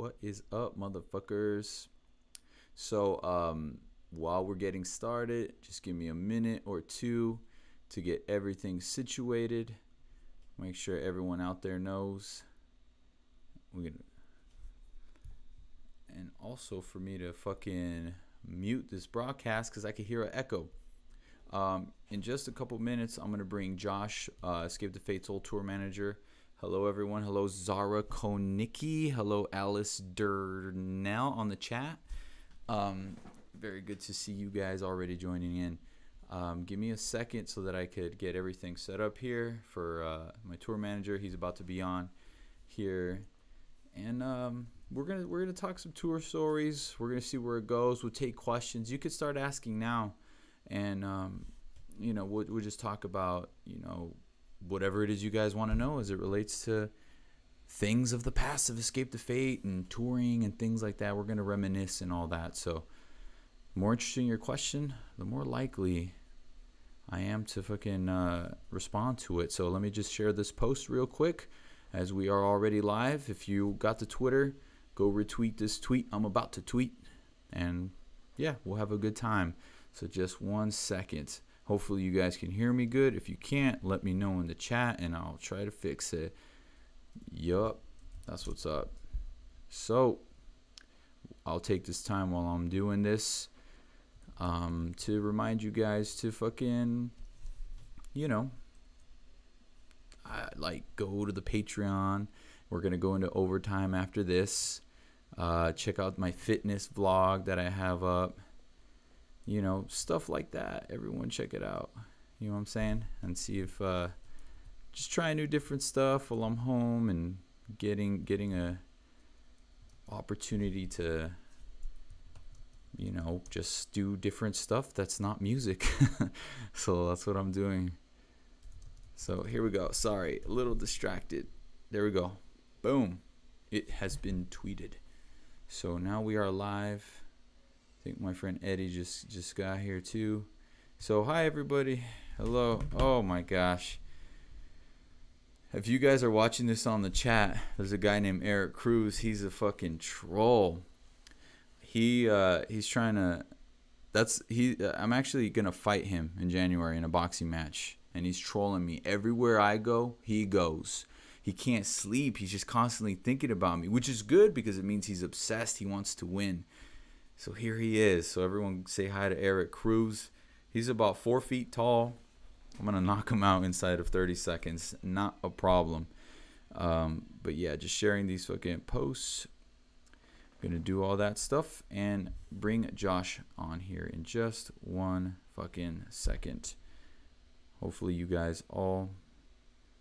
What is up, motherfuckers? So, while we're getting started, just give me a minute or two to get everything situated. Make sure everyone out there knows. And also for me to fucking mute this broadcast because I could hear an echo. In just a couple minutes, I'm gonna bring Josh, Escape the Fate's old tour manager. Hello, everyone. Hello, Zara Konicki. Hello, Alice Durnell on the chat. Very good to see you guys already joining in. Give me a second so that I could get everything set up here for my tour manager. He's about to be on here, and we're gonna talk some tour stories. We're gonna see where it goes. We'll take questions. You could start asking now, and we'll just talk about whatever it is you guys want to know as it relates to things of the past of Escape the Fate and touring and things like that. We're gonna reminisce and all that. So, the more interesting your question, the more likely I am to fucking respond to it. So let me just share this post real quick as we are already live. If you got the Twitter, go retweet this tweet I'm about to tweet, and yeah, we'll have a good time. So just 1 second. Hopefully you guys can hear me good. If you can't, let me know in the chat and I'll try to fix it. Yup, that's what's up. So I'll take this time while I'm doing this to remind you guys to fucking, go to the Patreon. We're going to go into overtime after this. Check out my fitness vlog that I have up. Stuff like that. Everyone check it out. You know what I'm saying? And see if just trying new different stuff while I'm home and getting a opportunity to just do different stuff that's not music. So that's what I'm doing. So here we go. Sorry, a little distracted. There we go. Boom. It has been tweeted. So now we are live. I think my friend Eddie just got here too. So hi everybody. Hello. Oh my gosh. If you guys are watching this on the chat, there's a guy named Eric Cruz. He's a fucking troll. He's trying to I'm actually gonna fight him in January in a boxing match, and he's trolling me. Everywhere I go, he goes. He can't sleep. He's just constantly thinking about me, which is good because it means he's obsessed. He wants to win. So here he is. So everyone say hi to Eric Cruz. He's about 4 feet tall. I'm going to knock him out inside of 30 seconds. Not a problem. But yeah, just sharing these fucking posts. I'm going to do all that stuff and bring Josh on here in just 1 fucking second. Hopefully you guys all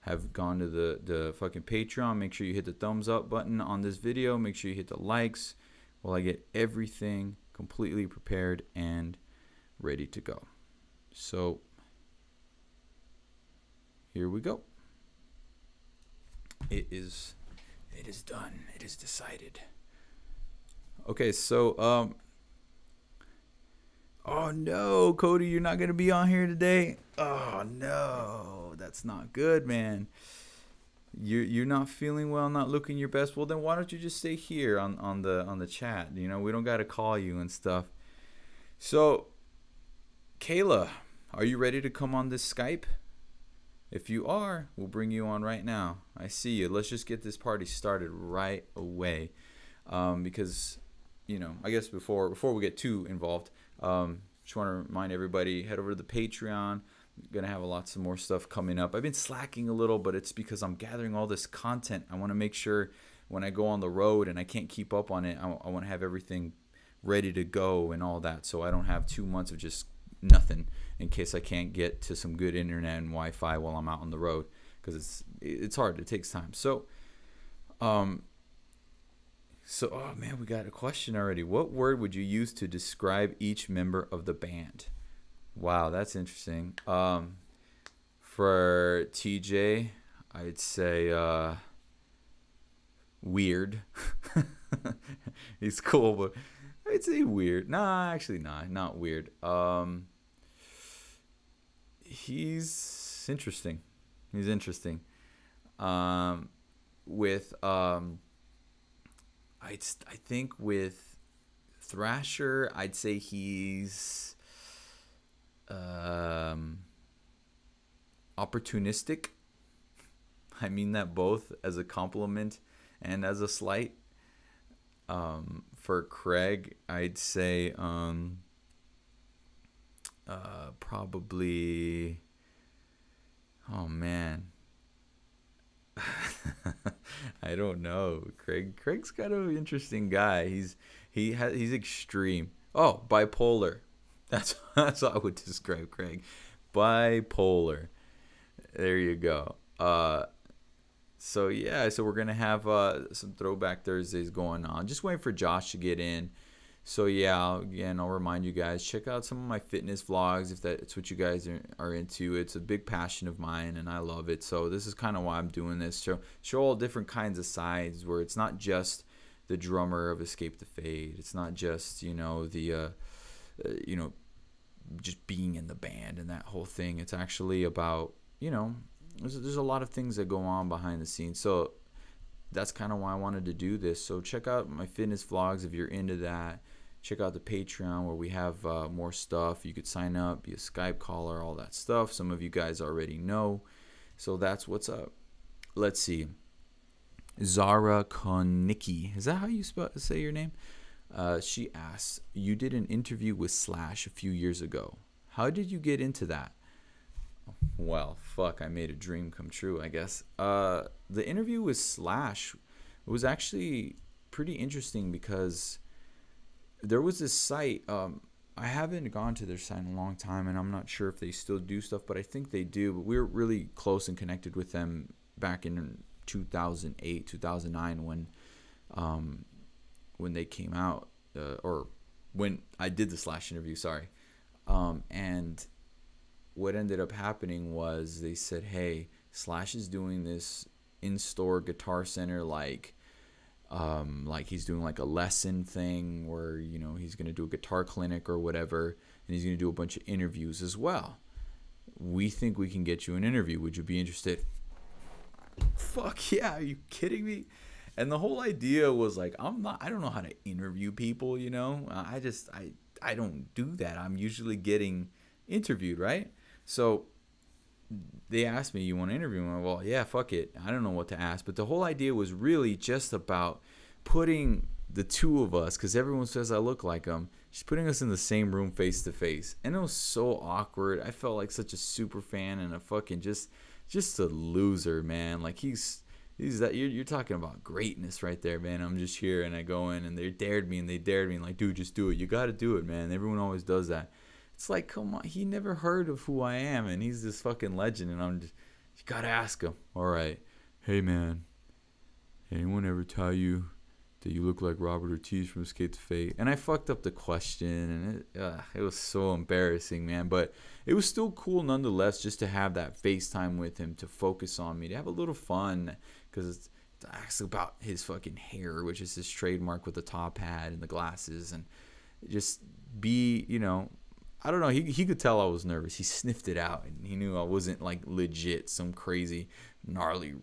have gone to the fucking Patreon. Make sure you hit the thumbs up button on this video. Make sure you hit the likes while I get everything completely prepared and ready to go. So here we go. It is done. It is decided. Okay, so oh no, Cody, you're not gonna be on here today. Oh no, that's not good, man. You're not feeling well, not looking your best. Well, then why don't you just stay here on the chat? We don't gotta call you and stuff. So, Kayla, are you ready to come on this Skype? If you are, we'll bring you on right now. I see you. Let's just get this party started right away, because I guess before we get too involved, just want to remind everybody, head over to the Patreon. Gonna have lots of more stuff coming up. I've been slacking a little, but it's because I'm gathering all this content. I want to make sure when I go on the road and I can't keep up on it, I want to have everything ready to go and all that, so I don't have 2 months of just nothing in case I can't get to some good internet and Wi-Fi while I'm out on the road, because it's hard. It takes time. So oh man, we got a question already. What word would you use to describe each member of the band? Wow, that's interesting. For TJ, I'd say weird. He's cool, but I'd say weird. Nah, actually not weird. He's interesting. With I think with Thrasher, I'd say he's opportunistic. I mean that both as a compliment and as a slight. For Craig, I'd say probably. Oh man, I don't know. Craig's kind of an interesting guy. He's extreme. Oh, bipolar. That's how I would describe Craig. Bipolar. There you go. So yeah, so we're gonna have some Throwback Thursdays going on. Just waiting for Josh to get in. So yeah, again, I'll remind you guys, check out some of my fitness vlogs if that's what you guys are into. It's a big passion of mine, and I love it. So this is kind of why I'm doing this. Show all different kinds of sides where it's not just the drummer of Escape the Fate. It's not just the just being in the band and that whole thing. It's actually about there's a lot of things that go on behind the scenes. So that's kind of why I wanted to do this. So check out my fitness vlogs if you're into that. Check out the Patreon where we have more stuff. You could sign up, be a Skype caller, all that stuff. Some of you guys already know. So that's what's up. Let's see. Zara Konicki. Is that how you say your name? She asks, you did an interview with Slash a few years ago. How did you get into that? Well, fuck, I made a dream come true, I guess. The interview with Slash was actually pretty interesting because there was this site. I haven't gone to their site in a long time, and I'm not sure if they still do stuff, but I think they do. But we were really close and connected with them back in 2008, 2009 when they came out, or when I did the Slash interview, sorry. And what ended up happening was they said, hey, Slash is doing this in-store Guitar Center like he's doing like a lesson thing where he's going to do a guitar clinic or whatever, and he's going to do a bunch of interviews as well. We think we can get you an interview. Would you be interested? Fuck yeah, are you kidding me? And the whole idea was like, I don't know how to interview people, I don't do that. I'm usually getting interviewed, right? So they asked me, you want to interview me? Well, yeah, fuck it. I don't know what to ask. But the whole idea was really just about putting the two of us, because everyone says I look like them, just putting us in the same room face to face. And it was so awkward. I felt like such a super fan and a fucking just a loser, man. Like he's that you're talking about greatness right there, man. I'm just here, and I go in, and they dared me, like, dude, just do it. You got to do it, man. Everyone always does that. It's like, come on, he never heard of who I am, and he's this fucking legend, and you gotta ask him. All right, hey man, anyone ever tell you that you look like Robert Ortiz from Escape the Fate? And I fucked up the question, and it was so embarrassing, man. But it was still cool nonetheless, just to have that FaceTime with him, to focus on me, to have a little fun, because it's actually about his fucking hair, which is his trademark with the top hat and the glasses, and just be, I don't know. He could tell I was nervous. He sniffed it out, and he knew I wasn't like legit some crazy gnarly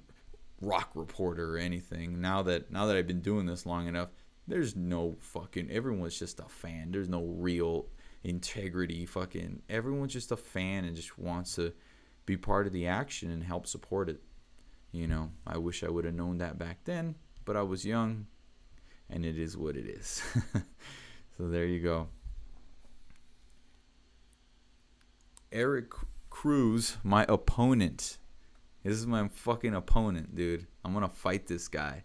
rock reporter or anything. Now that I've been doing this long enough, there's no fucking. Everyone's just a fan. There's no real integrity. Fucking everyone's just a fan and just wants to be part of the action and help support it. I wish I would have known that back then, but I was young, and it is what it is. So there you go. Eric Cruz, my opponent. This is my fucking opponent, dude. I'm gonna fight this guy.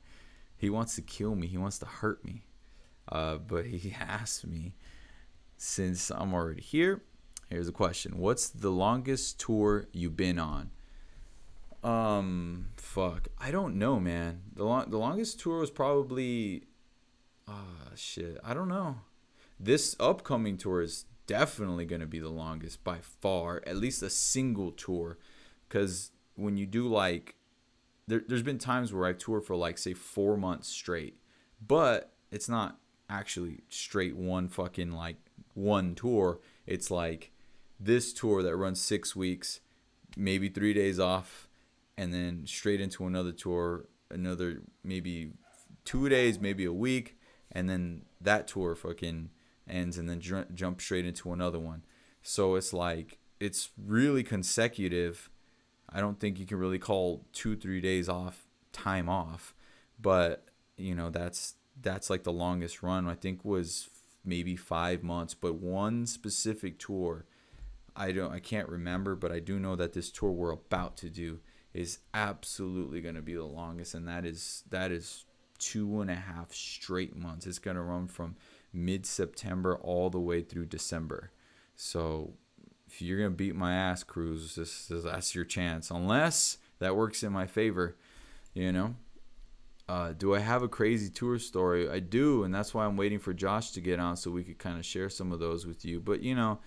He wants to kill me. He wants to hurt me. But he asked me, since I'm already here, here's a question. What's the longest tour you've been on? Fuck. I don't know, man. The longest tour was probably... shit. I don't know. This upcoming tour is definitely going to be the longest by far, at least a single tour, because when you do like there's been times where I toured for like say 4 months straight, but it's not actually straight one fucking like one tour. It's like this tour that runs 6 weeks, maybe 3 days off, and then straight into another tour, another maybe 2 days, maybe a week, and then that tour fucking ends, and then jump straight into another one. So it's like it's really consecutive. I don't think you can really call 2-3 days off time off, but you know that's like the longest run I think was maybe 5 months. But one specific tour, I can't remember, but I do know that this tour we're about to do is absolutely going to be the longest, and that is 2.5 straight months. It's going to run from mid-September all the way through December. So if you're going to beat my ass, Cruz, that's your chance, unless that works in my favor, you know. Do I have a crazy tour story? I do, and that's why I'm waiting for Josh to get on so we could kind of share some of those with you. But, you know,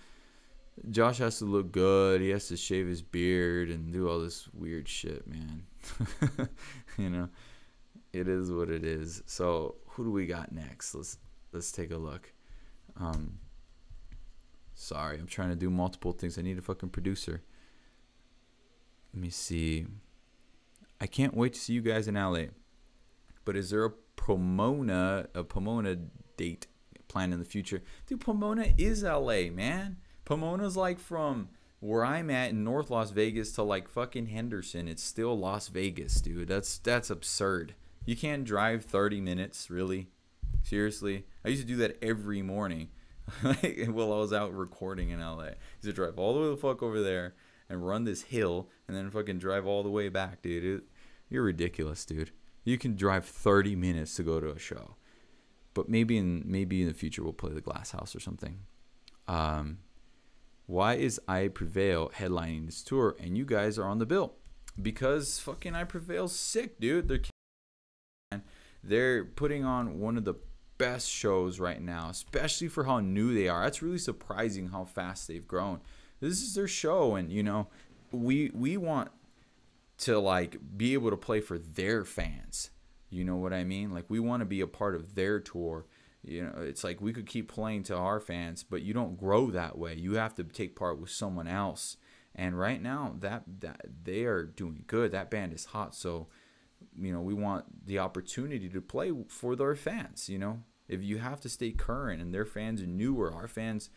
Josh has to look good. He has to shave his beard and do all this weird shit, man. You know, it is what it is. So who do we got next? Let's take a look. Sorry, I'm trying to do multiple things. I need a fucking producer. Let me see. I can't wait to see you guys in LA. But is there a Pomona date planned in the future? Dude, Pomona is LA, man. Pomona's like from where I'm at in North Las Vegas to like fucking Henderson. It's still Las Vegas, dude. That's absurd. You can't drive 30 minutes, really? Seriously? I used to do that every morning while I was out recording in LA. I used to drive all the way the fuck over there and run this hill and then fucking drive all the way back, dude. You're ridiculous, dude. You can drive 30 minutes to go to a show. But maybe in the future we'll play the Glass House or something. Why is I Prevail headlining this tour and you guys are on the bill? Because fucking I Prevail's sick, dude. They're putting on one of the best shows right now, especially for how new they are. That's really surprising how fast they've grown. This is their show, and you know, we want to like be able to play for their fans. You know what I mean? Like we want to be a part of their tour. You know, it's like we could keep playing to our fans, but you don't grow that way. You have to take part with someone else. And right now, that they are doing good. That band is hot. So, you know, we want the opportunity to play for their fans. You know, if you have to stay current and their fans are newer, our fans,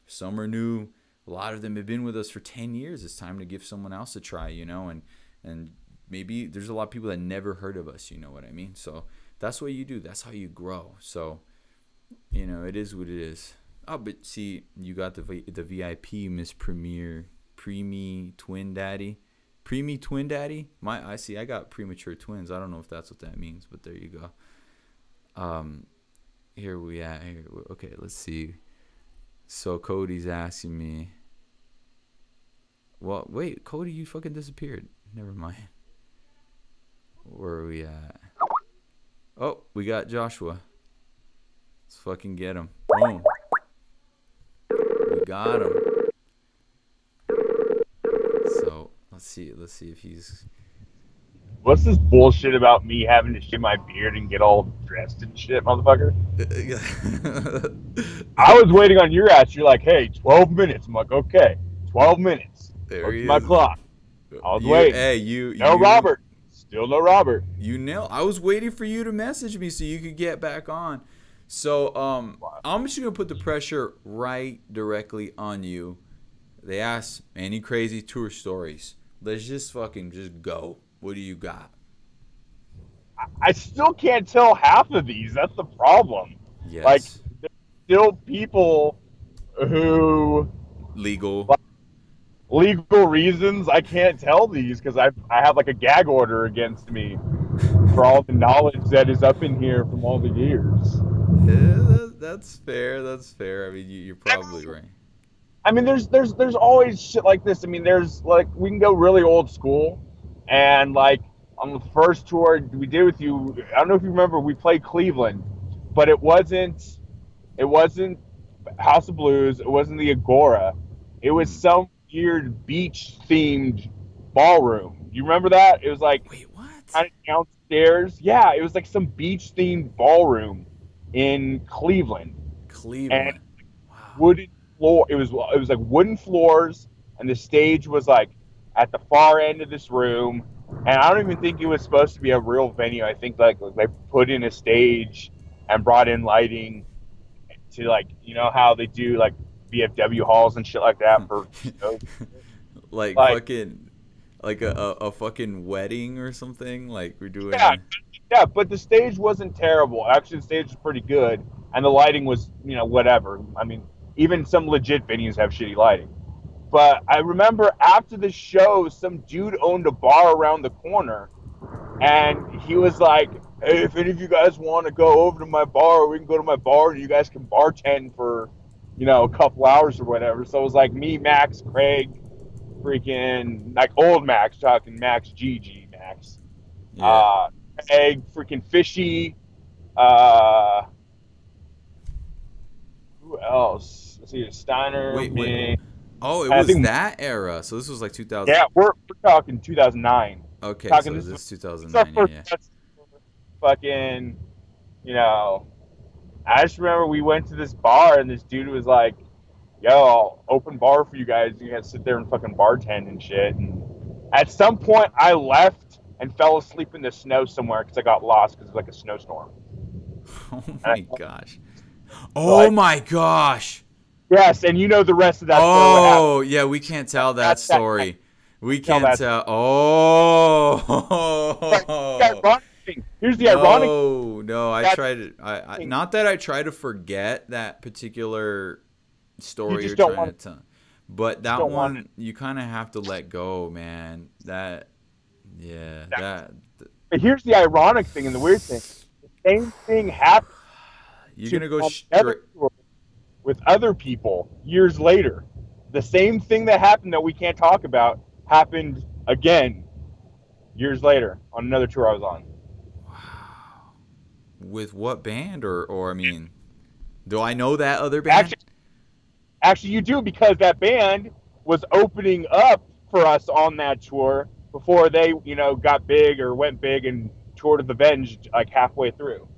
some are new. A lot of them have been with us for 10 years. It's time to give someone else a try, you know, and maybe there's a lot of people that never heard of us. You know what I mean? So that's what you do. That's how you grow. So, you know, it is what it is. Oh, but see, you got the VIP Miss Preemie Twin Daddy. Preemie Twin Daddy? I got premature twins. I don't know if that's what that means, but there you go. Here we at. Here. Okay, let's see. So Cody's asking me. Well, wait, Cody, you fucking disappeared. Never mind. Where are we at? Oh, we got Joshua. Let's fucking get him. Boom. We got him. So let's see if he's. What's this bullshit about me having to shave my beard and get all dressed and shit, motherfucker? I was waiting on your ass. You're like, hey, 12 minutes. I'm like, okay, 12 minutes. There he is. My clock. I was waiting. Hey, Robert. Still no Robert. I was waiting for you to message me so you could get back on. So I'm just gonna put the pressure directly on you. They asked any crazy tour stories. Let's just go. What do you got? I still can't tell half of these. That's the problem. Yes. Like there's still people who legal reasons I can't tell these because I have like a gag order against me for all the knowledge that is up in here from all the years. Yeah, that's fair. I mean, you're probably right. I mean, there's always shit like this. I mean, there's like we can go really old school, and like on the first tour we did with you, I don't know if you remember, we played Cleveland, but it wasn't House of Blues. It wasn't the Agora. It was some weird beach themed ballroom. You remember that? It was like wait, what? Kind of downstairs. Yeah, it was like some beach themed ballroom in Cleveland. And wow. Wooden floor. It was like wooden floors, and the stage was like at the far end of this room, and I don't even think it was supposed to be a real venue. I think like they put in a stage and brought in lighting to like how they do like VFW halls and shit like that for shows. Like Like fucking like a fucking wedding or something. Like we're doing yeah, yeah, but the stage wasn't terrible. Actually, the stage was pretty good, and the lighting was whatever. I mean, even some legit venues have shitty lighting. But I remember after the show, some dude owned a bar around the corner, and he was like, "Hey, if any of you guys want to go over to my bar, we can go to my bar, and you guys can bartend for, a couple hours or whatever." So it was like me, Max, Craig, freaking like old Max, talking Max, GG, Max, yeah. Craig, freaking Fishy, uh, who else? Let's see, Steiner, Wait, wait. me. Oh, it I was think that era. So this was like 2000. yeah, we're talking 2009. Okay, Talking so this this is our 2009. first Yeah, fucking, you know. I just remember we went to this bar and this dude was like, "Yo, I'll open bar for you guys. You guys sit there and fucking bartend and shit." And at some point, I left and fell asleep in the snow somewhere because I got lost because it was like a snowstorm. yeah. Oh And my I, gosh. so Oh my gosh. yes, and you know the rest of that story. What happened? Oh, yeah, we can't tell that That's that night. story. We Tell can't that. tell. But the Oh. ironic thing. Here's the ironic. No. I That tried to. I thing. not that I try to forget that particular You story you're just don't trying to want. tell, but Just that don't want one you kind of have to let go, man. Yeah, that. that But here's the ironic thing and the weird thing. The same thing happened you're to gonna go straight. another tour with other people years later. The same thing that happened that we can't talk about happened again years later on another tour I was on. Wow. With what band, or I mean, do I know that other band? Actually, actually, you do because that band was opening up for us on that tour before they, got big or went big and toured with Avenged like halfway through.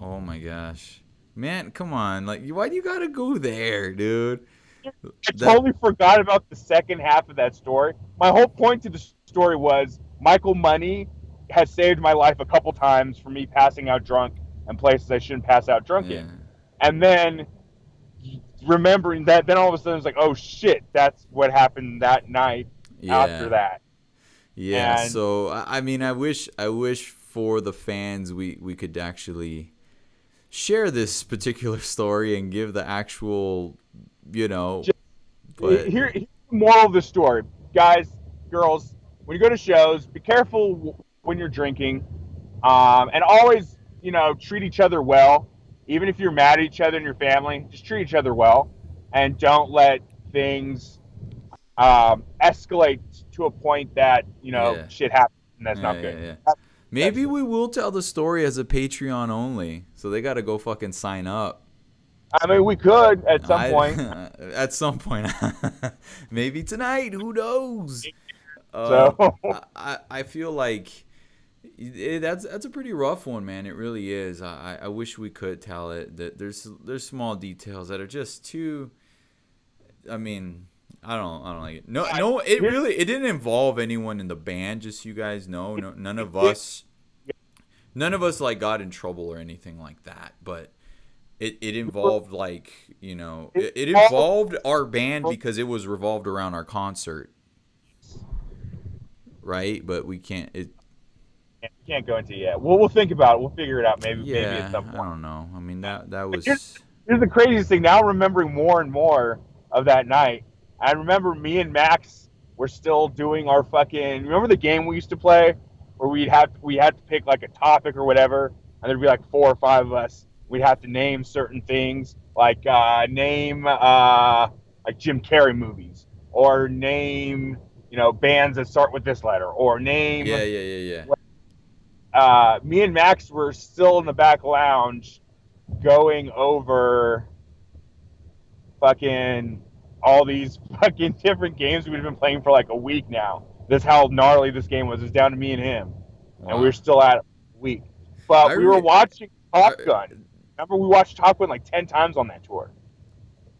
Oh my gosh, man, come on! Like, why do you gotta go there, dude? I That totally forgot about the second half of that story. My whole point to the story was Michael Money has saved my life a couple times for me passing out drunk in places I shouldn't pass out drunk yeah, in. And then remembering that, then all of a sudden it's like, oh shit, that's what happened that night after yeah, that. yeah. And So I mean, I wish for the fans we could actually share this particular story and give the actual, you know, just, but here's the moral of the story. Guys, girls, when you go to shows, be careful when you're drinking. And always, treat each other well. Even if you're mad at each other and your family, just treat each other well, and don't let things escalate to a point that yeah, shit happens, and that's not good. yeah. That's Maybe we will tell the story as a Patreon only, so they gotta go fucking sign up. I mean, we could at some point. At some point, maybe tonight. Who knows? So I feel like that's a pretty rough one, man. It really is. I wish we could tell it. That there's small details that are just too. I mean, I don't like it. No. It didn't involve anyone in the band. Just so you guys know, no, none of us like got in trouble or anything like that. But it involved like it involved our band because it was revolved around our concert, right? But we can't. can't go into it yet. We'll think about it. We'll figure it out. Maybe Yeah, at some I point. don't know. I mean that Here's, was. here's the craziest thing. Now remembering more and more of that night. I remember me and Max were still doing our fucking. Remember the game we used to play where we had to pick like a topic or whatever, and there'd be like 4 or 5 of us. We'd have to name certain things, like name like Jim Carrey movies, or name bands that start with this letter, or name. Yeah. Me and Max were still in the back lounge going over fucking all these fucking different games we've been playing for like a week now. That's how gnarly this game was. It was down to me and him. And we Wow. were still at it a week. But I we were re- watching Top I- Gun. Remember, we watched Top Gun like 10 times on that tour.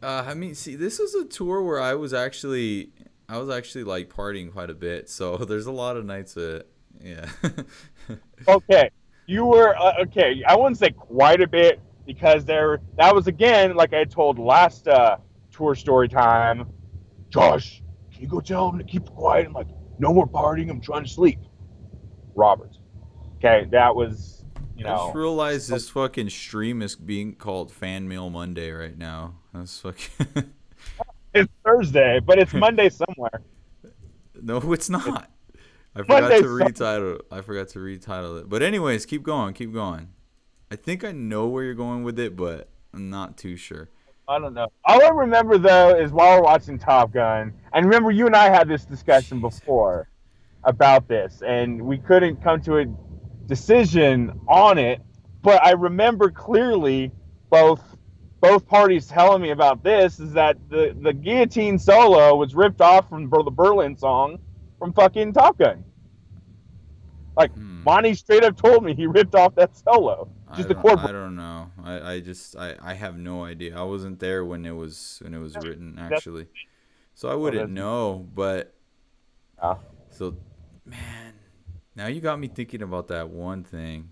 I mean, see, this was a tour where I was actually, I was actually like partying quite a bit, so there's a lot of nights that, yeah. Okay, you were okay. I wouldn't say quite a bit because that was again like I told last tour story time. Josh, can you go tell him to keep quiet and like no more partying? I'm trying to sleep. Robert. Okay, that was I just realized this fucking stream is being called Fan Mail Monday right now. That's fucking. it's Thursday, but it's Monday somewhere. No, it's not. I forgot Monday to retitle. I forgot to retitle it. But anyways, keep going. Keep going. I think I know where you're going with it, but I'm not too sure. I don't know. All I remember though is while we're watching Top Gun, and remember you and I had this discussion before about this, and we couldn't come to a decision on it. But I remember clearly both parties telling me about this is that the guillotine solo was ripped off from the Berlin song from fucking Top Gun. Like Monty straight up told me he ripped off that solo. Just the chord. I don't know. I have no idea. I wasn't there when it was written actually, so I wouldn't know. But so, man, now you got me thinking about that one thing.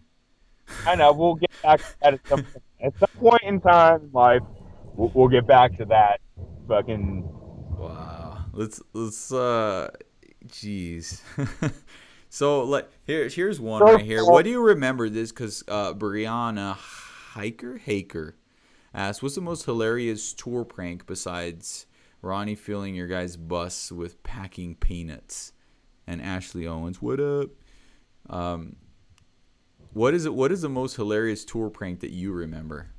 I know. We'll get back to that at some point in time in life. We'll get back to that. Fucking. Wow. Let's jeez. So like here's one right here. What do you remember this? Because Brianna Haker asked, "What's the most hilarious tour prank besides Ronnie filling your guys' bus with packing peanuts?" And Ashley Owens, what up? What is it? What is the most hilarious tour prank that you remember?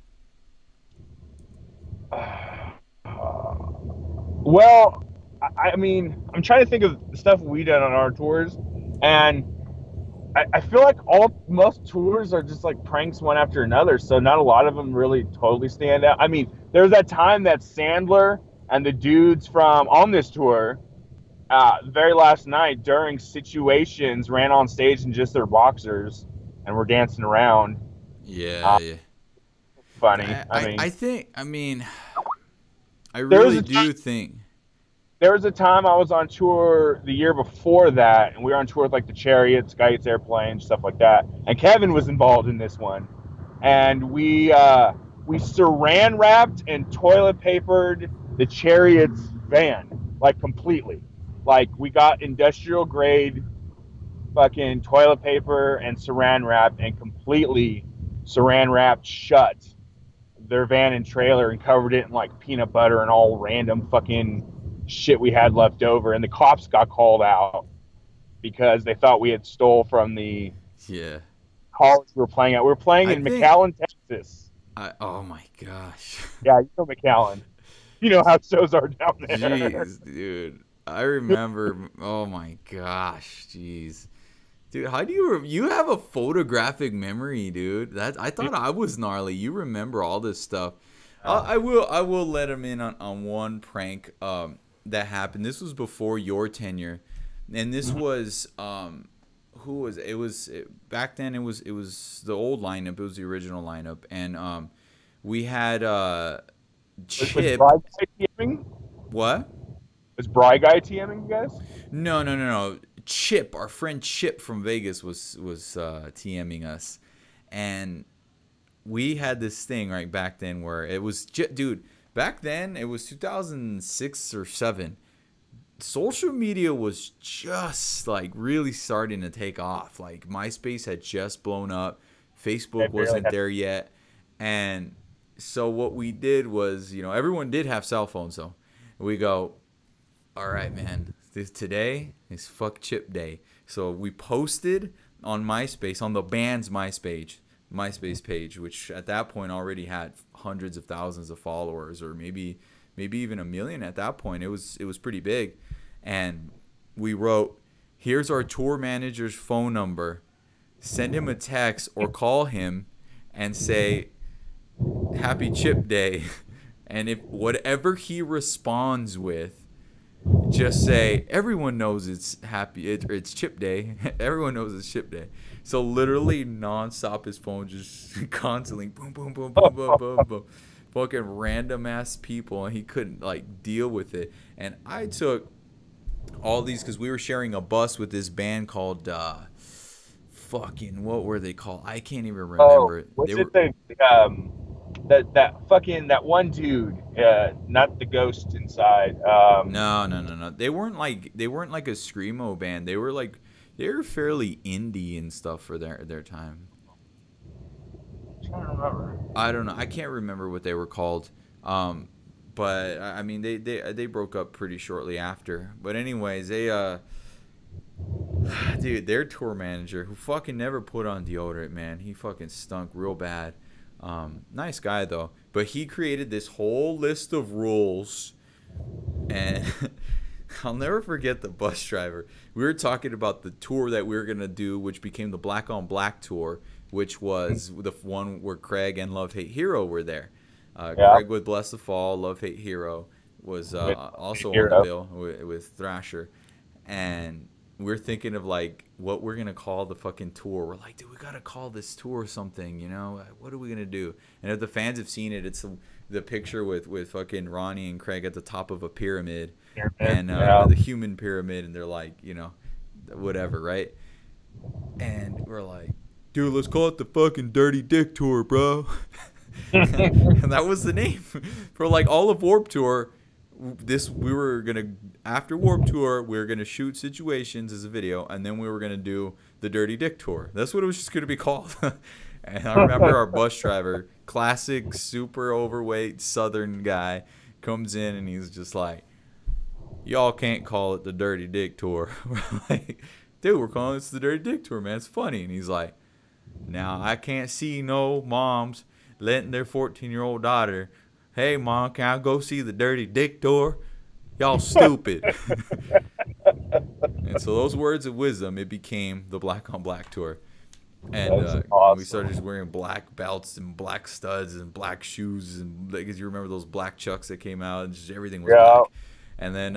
Well, I mean, I'm trying to think of the stuff we did on our tours, and I feel like most tours are just like pranks one after another, so not a lot of them really totally stand out. I mean, there was that time that Sandler and the dudes from on this tour, the very last night during situations, ran on stage in just their boxers and were dancing around. Yeah. Funny. I really do think. There was a time I was on tour the year before that, and we were on tour with like the Chariots, Guides Airplanes, stuff like that. And Kevin was involved in this one, and we saran wrapped and toilet papered the Chariots van like completely. Like we got industrial grade fucking toilet paper and saran wrap and completely saran wrapped shut their van and trailer and covered it in like peanut butter and all random fucking shit we had left over, and the cops got called out because they thought we had stole from the college we were playing at. We were playing in McAllen, Texas. Oh my gosh. Yeah, you know McAllen. You know how shows are down there. Jeez, dude. I remember. Oh my gosh, jeez. Dude, how do you have a photographic memory, dude? I thought I was gnarly. You remember all this stuff. I will let him in on one prank that happened. This was before your tenure, and this was who was it? Back then. It was the old lineup. It was the original lineup, and we had Chip. Was Bry Guy TMing? What? Was Bry Guy TMing, you guys? No. Chip, our friend Chip from Vegas was TMing us, and we had this thing right back then where it was, dude, back then it was 2006 or 7. Social media was just like really starting to take off. Like MySpace had just blown up, Facebook wasn't there yet, and so what we did was, everyone did have cell phones though. We go, all right, man, today is fuck Chip Day. So we posted on MySpace, on the band's MySpace page, which at that point already had hundreds of thousands of followers, or maybe even 1 million at that point. It was pretty big. And we wrote, here's our tour manager's phone number. Send him a text or call him and say, Happy Chip Day. And if whatever he responds with, just say, everyone knows it's Chip Day. Everyone knows it's Chip Day. So literally nonstop, his phone just constantly boom, boom, boom, boom, boom, boom, boom. Fucking random ass people, and he couldn't like deal with it. And I took all these, because we were sharing a bus with this band called fucking, what were they called? I can't even Oh, remember. was They it were the that one dude? Not the ghost inside. no. They weren't like a screamo band. They were fairly indie and stuff for their time. I'm trying to remember. I don't know. I can't remember what they were called. But I mean, they broke up pretty shortly after. But anyways, dude, their tour manager, who fucking never put on deodorant, man, he fucking stunk real bad. Nice guy though, but he created this whole list of rules, and I'll never forget the bus driver. We were talking about the tour that we were gonna do, which became the Black on Black tour, which was the one where Craig and Love Hate Hero were there. Yeah, Craig with Bless the Fall, Love Hate Hero was with also on the Hero. bill with Thrasher, and we're thinking of like what we're gonna call the fucking tour. We're like, dude, we gotta call this tour something, you know? What are we gonna do? And if the fans have seen it, it's the picture with fucking Ronnie and Craig at the top of a pyramid, and Yeah. the human pyramid, and they're like, you know, whatever, right? And we're like, dude, let's call it the fucking Dirty Dick Tour, bro. And that was the name for like all of Warp Tour. We were gonna, after Warp Tour, we were gonna shoot situations as a video, and then we were gonna do the Dirty Dick Tour. That's what it was just gonna be called. And I remember our bus driver, classic super overweight Southern guy, comes in and he's just like, y'all can't call it the Dirty Dick Tour. We're like, dude, we're calling this the Dirty Dick Tour, man. It's funny. And he's like, now I can't see no moms letting their 14-year-old daughter, hey mom, can I go see the Dirty Dick Tour? Y'all stupid. And so those words of wisdom, it became the Black on Black Tour. And That's awesome. we started just wearing black belts and black studs and black shoes, and because you remember those black Chucks that came out, and just everything was Yeah. black. And then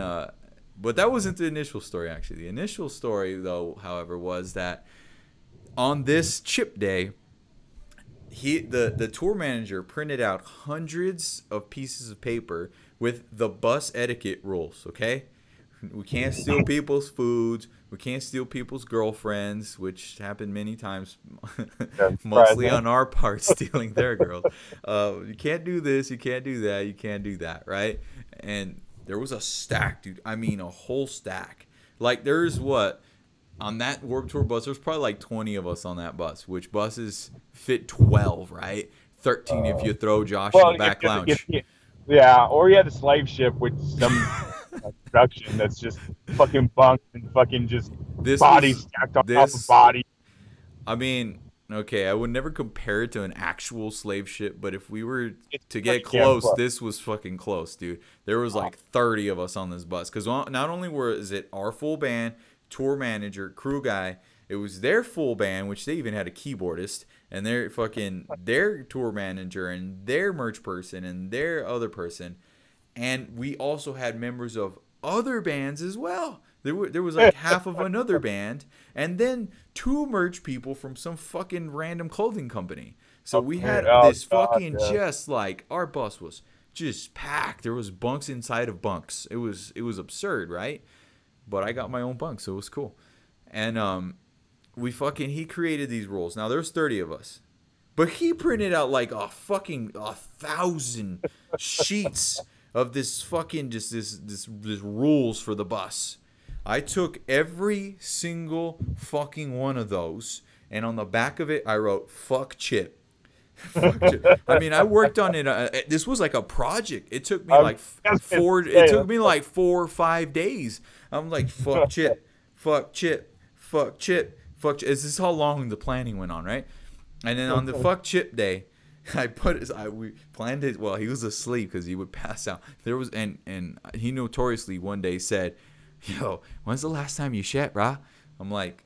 but that wasn't the initial story, actually. The initial story, though, however, was that on this chip day, the tour manager printed out hundreds of pieces of paper with the bus etiquette rules. Okay, we can't steal people's foods. We can't steal people's girlfriends, which happened many times, mostly on our part, stealing their girls. You can't do this. You can't do that. You can't do that. Right? And there was a stack, dude. I mean, a whole stack. Like, there's what? On that Warped Tour bus, there's probably like 20 of us on that bus, which buses fit 12, right? 13 if you throw Josh in the back lounge. Yeah, or you had the slave ship with some production that's just fucking bunk and fucking just bodies stacked on top of bodies. I mean, okay, I would never compare it to an actual slave ship, but if we were to get close, this was fucking close, dude. There was like 30 of us on this bus, because not only was it our full band, tour manager, crew guy, it was their full band, which they even had a keyboardist, and their tour manager, and their merch person, and their other person, and we also had members of other bands as well. There was like half of another band, and then 2 merch people from some fucking random clothing company. So we had this fucking just like, our bus was just packed. There was bunks inside of bunks. It was absurd, right? But I got my own bunk, so it was cool. And he created these rules. Now there's 30 of us, but he printed out like a fucking 1,000 sheets of this fucking just this rules for the bus. I took every single fucking one of those, and on the back of it I wrote "fuck Chip." Fuck Chip. I mean, I worked on it. This was like a project. It took me like 4 or 5 days. I'm like, fuck Chip, fuck Chip, fuck Chip, fuck Chip. This is how long the planning went on, right? And then on the fuck Chip day, we planned it. Well, he was asleep because he would pass out. There was and he notoriously one day said, "Yo, when's the last time you shat, brah?" I'm like,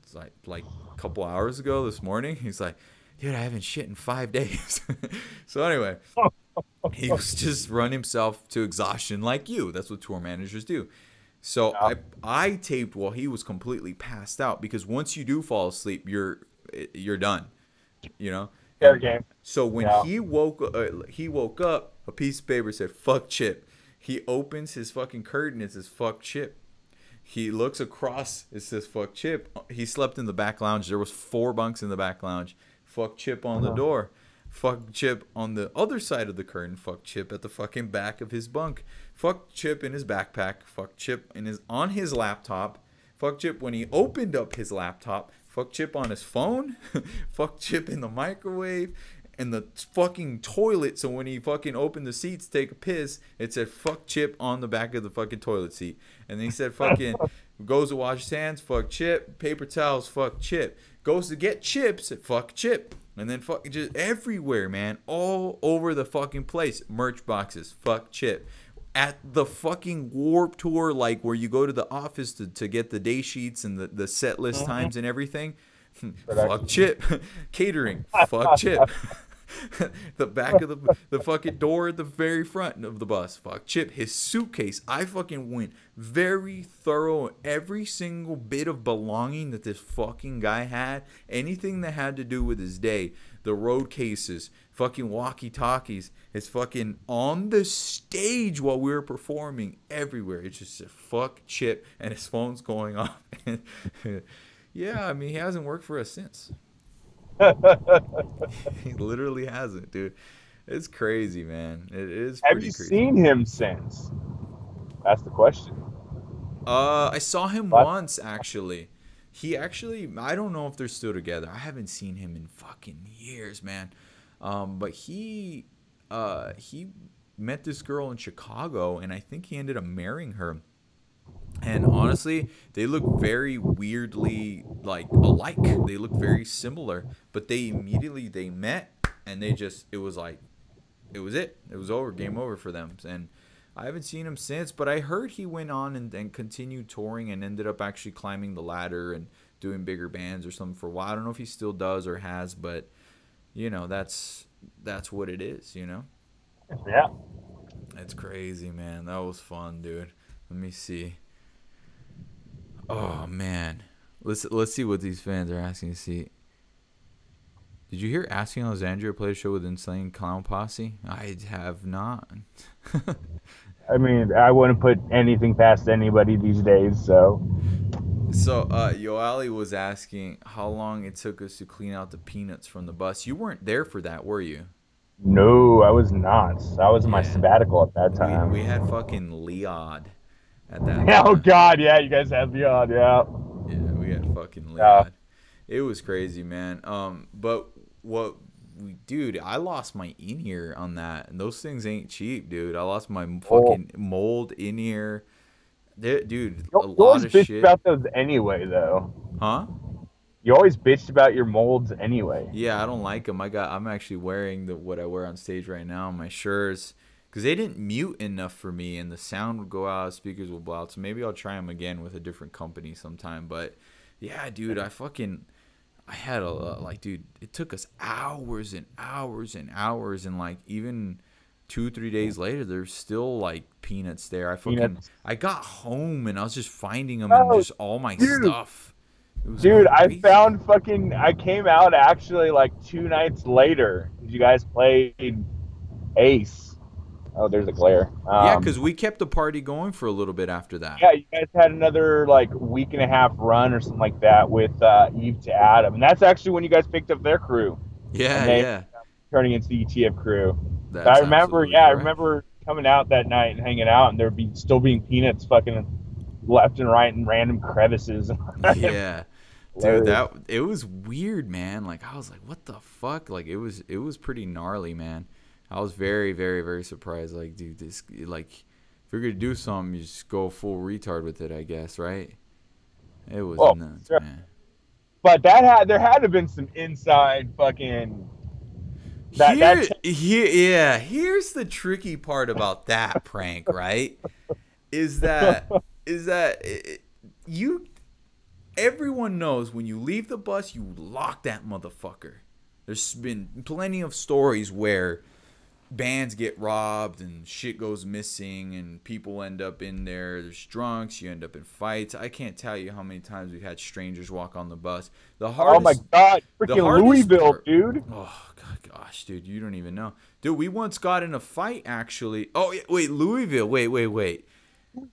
it's like a couple hours ago this morning. He's like, dude, I haven't shit in 5 days. So anyway, he was just run himself to exhaustion like you. That's what tour managers do. So I taped while he was completely passed out, because once you do fall asleep, you're done, you know. Fair game. So when he woke up, a piece of paper said "fuck Chip." He opens his fucking curtain. It says "fuck Chip." He looks across. It says fuck Chip. He slept in the back lounge. There was 4 bunks in the back lounge. Fuck Chip on the door. Fuck Chip on the other side of the curtain. Fuck Chip at the fucking back of his bunk. Fuck Chip in his backpack. Fuck Chip on his laptop. Fuck Chip when he opened up his laptop. Fuck Chip on his phone. Fuck Chip in the microwave. And the fucking toilet, so when he fucking opened the seats to take a piss, it said fuck Chip on the back of the fucking toilet seat. And then he said fucking goes to wash his hands, fuck Chip. Paper towels, fuck Chip. Goes to get chips, fuck Chip. And then fucking just everywhere, man. All over the fucking place. Merch boxes, fuck Chip. At the fucking Warp Tour, like where you go to the office to get the day sheets and the set list times and everything. Fuck Chip. Catering, fuck Chip. The back of the fucking door at the very front of the bus, fuck Chip. His suitcase, I fucking went very thorough. Every single bit of belonging that this fucking guy had, anything that had to do with his day, the road cases, fucking walkie-talkies, his fucking on the stage while we were performing, everywhere. It's just said fuck Chip, and his phone's going off. Yeah, I mean, he hasn't worked for us since. He literally hasn't, dude. It's crazy, man. It is pretty crazy. Have you seen him since? That's the question. I saw him once, actually. I don't know if they're still together. I haven't seen him in fucking years, man. But he met this girl in Chicago, and I think he ended up marrying her. And honestly, they look very weirdly like alike. They look very similar, but they met, and it was it. It was over, game over for them. And I haven't seen him since, but I heard he went on and continued touring and ended up actually climbing the ladder and doing bigger bands or something for a while. I don't know if he still does or has, but you know, that's what it is, you know? Yeah. It's crazy, man. That was fun, dude. Let me see. Oh man, let's see what these fans are asking to see. Did you hear Asking Alexandria play a show with Insane Clown Posse? I have not. I mean, I wouldn't put anything past anybody these days. So Yoali was asking how long it took us to clean out the peanuts from the bus. You weren't there for that, were you? No, I was not. I was in my sabbatical at that time. We had fucking Leod. At that oh God, yeah, you guys had Leon, yeah. Yeah, we had fucking Leon. It was crazy, man. But dude, I lost my in-ear on that, and those things ain't cheap, dude. I lost my fucking mold in-ear. Dude, a lot of shit. You always bitched about those anyway, though. Huh? You always bitched about your molds anyway. Yeah, I don't like them. I'm actually wearing what I wear on stage right now, my shirts. Because they didn't mute enough for me, and the sound would go out, speakers would blow out. So maybe I'll try them again with a different company sometime. But yeah, dude, I had dude, it took us hours and hours and hours, and like even 2-3 days later, there's still like peanuts there. I got home and I was just finding them and just all my stuff. Dude, crazy. I came out actually like 2 nights later. You guys played Ace. Oh, there's a glare. Yeah, because we kept the party going for a little bit after that. Yeah, you guys had another like week and a half run or something like that with Eve to Adam, and that's actually when you guys picked up their crew. Yeah. Turning into the ETF crew. That's I remember, correct. I remember coming out that night and hanging out, and there would be still being peanuts fucking left and right in random crevices. Yeah. Dude, it was weird, man. Like I was like, what the fuck? Like it was pretty gnarly, man. I was very, very, very surprised. Like, dude, this, like, if you're going to do something, you just go full retard with it, I guess, right? It was nuts, man. But there had to have been some inside fucking... Here's the tricky part about that prank, right? Is that everyone knows when you leave the bus, you lock that motherfucker. There's been plenty of stories where bands get robbed and shit goes missing and people end up in there. There's drunks. You end up in fights. I can't tell you how many times we've had strangers walk on the bus. Oh my God, freaking Louisville, dude. Oh gosh, dude, you don't even know. Dude, we once got in a fight actually. Oh wait, Louisville. Wait.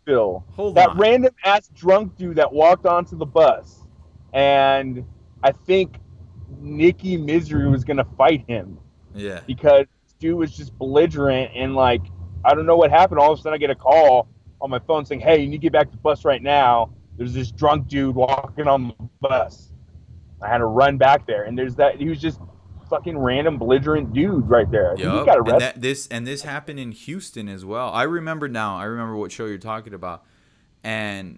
Bill, Hold that on. random ass drunk dude that walked onto the bus, and I think Nikki Misery was gonna fight him Yeah. because this dude was just belligerent and like I don't know what happened. All of a sudden, I get a call on my phone saying, "Hey, you need to get back to the bus right now. There's this drunk dude walking on the bus." I had to run back there, and there's that. He was just fucking random belligerent dude right there. I think he Yup. got And arrested. this happened in Houston as well. I remember now. I remember what show you're talking about. And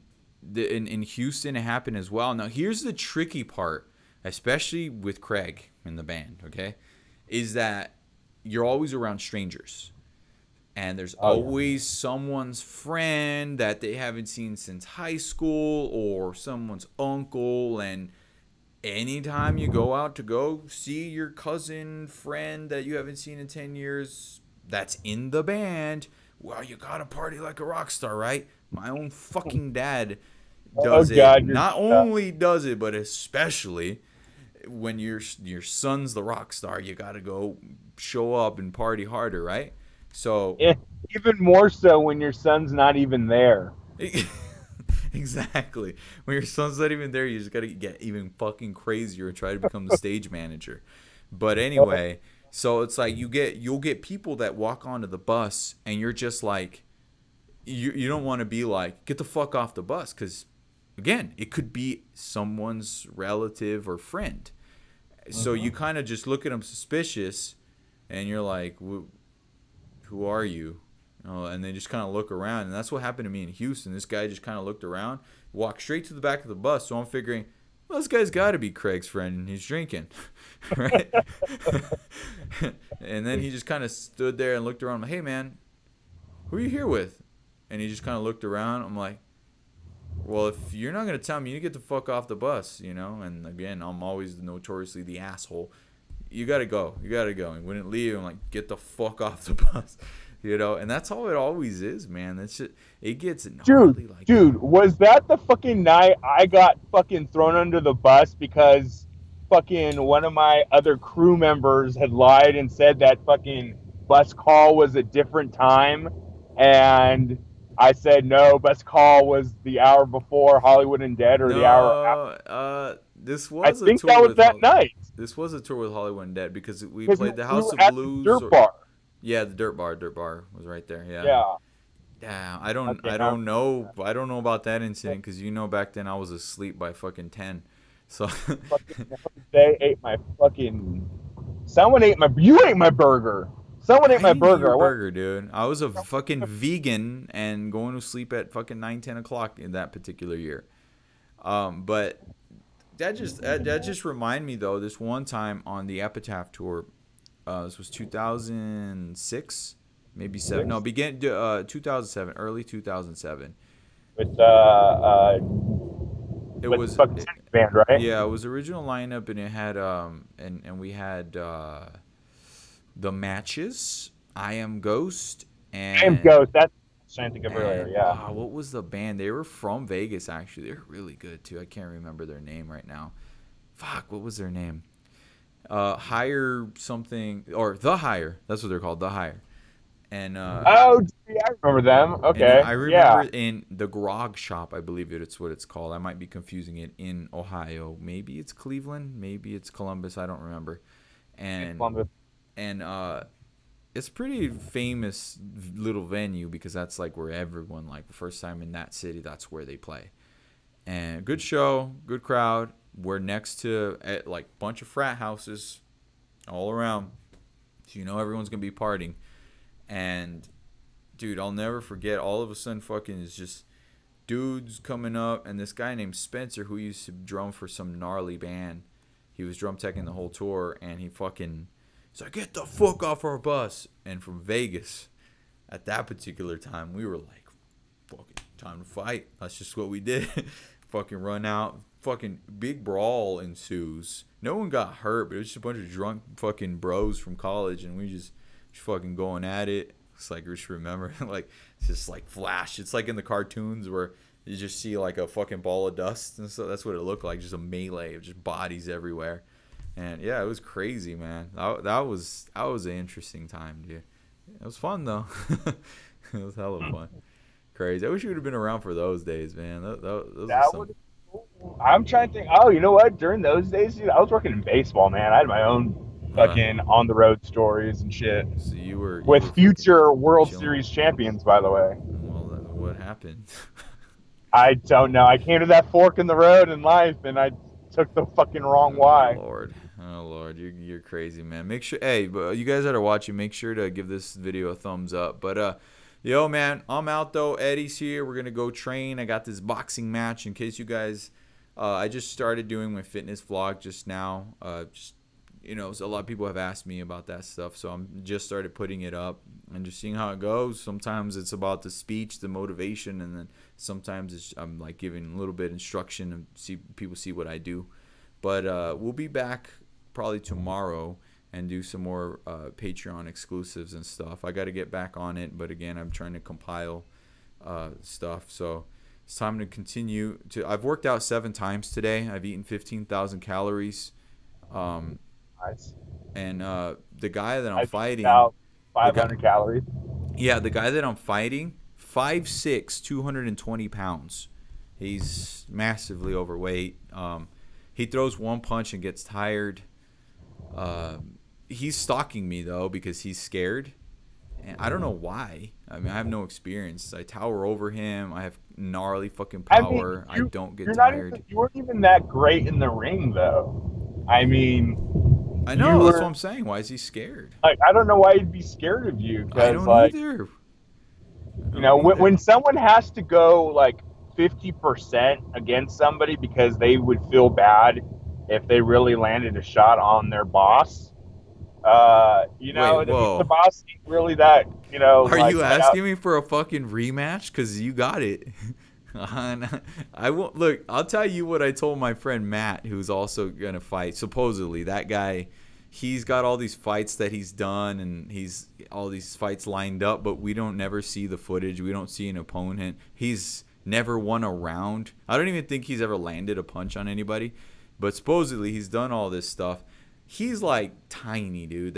in Houston it happened as well. Now here's the tricky part, especially with Craig in the band, okay? Is that you're always around strangers. And there's Oh yeah. always someone's friend that they haven't seen since high school or someone's uncle. And anytime you go out to go see your cousin, friend that you haven't seen in 10 years that's in the band, well, you gotta party like a rock star, right? My own fucking dad Oh does it. God, you're Not only does it, but especially when your son's the rock star, you gotta go show up and party harder, right? So even more so when your son's not even there. exactly. When your son's not even there, you just gotta get even fucking crazier and try to become the stage manager. But anyway, so it's like you'll get people that walk onto the bus and you're just like you don't want to be like get the fuck off the bus because again it could be someone's relative or friend. So you kind of just look at them suspicious and you're like who are you? And they just kind of look around, and that's what happened to me in Houston. This guy just kind of looked around, walked straight to the back of the bus. So I'm figuring, well, this guy's got to be Craig's friend, and he's drinking, right? And then he just kind of stood there and looked around. I'm like, hey, man, who are you here with? And he just kind of looked around. I'm like, well, if you're not going to tell me, you get the fuck off the bus, you know? And again, I'm always notoriously the asshole. You got to go. You got to go. He wouldn't leave. I'm like, get the fuck off the bus. You know, and that's how it always is, man. That's just, it gets gnarly like Dude, that. was that the fucking night I got fucking thrown under the bus because fucking one of my other crew members had lied and said that fucking bus call was a different time, and I said no, bus call was the hour before Hollywood and Dead or the hour after. No, this I was a think that tour was with that night this was a tour with Hollywood and Dead because we because played the we House were of at the Blues. dirt bar. Yeah, the Dirt Bar. Dirt Bar was right there. Yeah. Yeah. Yeah, Okay. I don't know. I don't know about that incident because you know back then I was asleep by fucking 10. So Fucking, they ate my fucking. Someone ate my. You ate my burger. Someone ate I my didn't eat burger. your I went. burger, dude. I was a fucking vegan and going to sleep at fucking 9, 10 o'clock in that particular year. But that just remind me though. This one time on the Epitaph tour, this was 2006, maybe seven. No, began 2007, early 2007. With It with was fucking band, right? yeah, it was original lineup and it had and we had the Matches, I Am Ghost, Same and Ghost. That's what I was trying to think of earlier. Yeah. what was the band? They were from Vegas actually. They were really good too. I can't remember their name right now. Fuck, what was their name? Higher something or The Higher. That's what they're called, The Higher. And Oh, gee, I remember them. and Okay. I remember Yeah. in the Grog Shop, I believe it's what it's called. I might be confusing it in Ohio. Maybe it's Cleveland. Maybe it's Columbus. I don't remember. And Columbus. and it's pretty famous little venue because that's like where everyone like the first time in that city, that's where they play. And good show, good crowd. We're next to like bunch of frat houses all around, so you know everyone's gonna be partying. And dude, I'll never forget. All of a sudden, fucking is just dudes coming up, and this guy named Spencer who used to drum for some gnarly band. He was drum teching the whole tour, and he's like, get the fuck off our bus. And from Vegas, at that particular time, we were like, fucking time to fight. That's just what we did. Fucking run out. Fucking big brawl ensues. No one got hurt, but it was just a bunch of drunk fucking bros from college, and we just fucking going at it. It's like, just remember, like, it's just like flash. It's like in the cartoons where you just see like a fucking ball of dust, and so that's what it looked like, just a melee of just bodies everywhere. And yeah, it was crazy, man. That was an interesting time, dude. It was fun though. It was hella fun. Crazy. I wish you would have been around for those days, man. Those are That some. would. I'm trying to think. Oh, you know what? During those days, dude, I was working in baseball, man. I had my own Uh, fucking on the road stories and shit so you with were fucking future World chilling. Series champions, by the way. Well, what happened? I don't know. I came to that fork in the road in life, and I took the fucking wrong Oh Y. Lord, oh Lord, you're crazy, man. Make sure, hey, but you guys that are watching, make sure to give this video a thumbs up. But yo, man, I'm out though. Eddie's here. We're gonna go train. I got this boxing match. In case you guys, I just started doing my fitness vlog just now. Just so a lot of people have asked me about that stuff, so I'm just started putting it up and just seeing how it goes. Sometimes it's about the speech, the motivation, and then sometimes I'm like giving a little bit of instruction and people see what I do. But we'll be back probably tomorrow and do some more Patreon exclusives and stuff. I got to get back on it, but again, I'm trying to compile stuff. So it's time to continue. I've worked out 7 times today. I've eaten 15,000 calories. Nice. And the guy that I'm I fighting, about 500 calories. yeah, the guy that I'm fighting, 5'6", 220 pounds. He's massively overweight. He throws one punch and gets tired. He's stalking me though because he's scared, and I don't know why. I mean, I have no experience. I tower over him. I have gnarly fucking power. I don't get tired. You weren't even that great in the ring, though. I mean, I know. That's what I'm saying. Why is he scared? Like, I don't know why he'd be scared of you. I don't either. When someone has to go like 50% against somebody because they would feel bad if they really landed a shot on their boss. Wait, the boss ain't really that, Are you asking me for a fucking rematch? Because you got it. I won't look. I'll tell you what I told my friend Matt, who's also gonna fight. Supposedly, that guy, he's got all these fights that he's done, and he's all these fights lined up, but we don't never see the footage. We don't see an opponent. He's never won a round. I don't even think he's ever landed a punch on anybody. But supposedly, he's done all this stuff. He's like tiny, dude.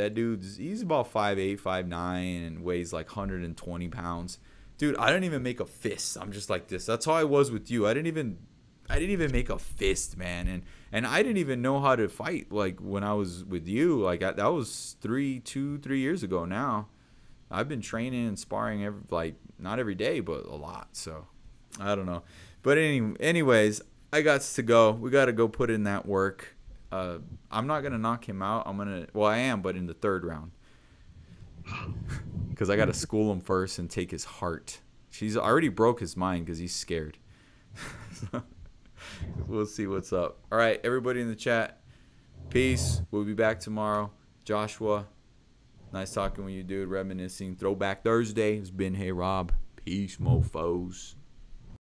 He's about 5'8", 5'9", and weighs like 120 pounds. Dude, I don't even make a fist. I'm just like this. That's how I was with you. I didn't even make a fist, man. And I didn't even know how to fight like when I was with you. Like that was 3 years ago now. I've been training and sparring not every day, but a lot. So I don't know. But anyways, I got to go. We got to go put in that work. I'm not gonna knock him out. I am, but in the 3rd round. Because I got to school him first and take his heart. I already broke his mind because he's scared. So, we'll see what's up. All right, everybody in the chat, peace. We'll be back tomorrow. Joshua, nice talking with you, dude. Reminiscing. Throwback Thursday. It's been HeyROB. Peace, mofos.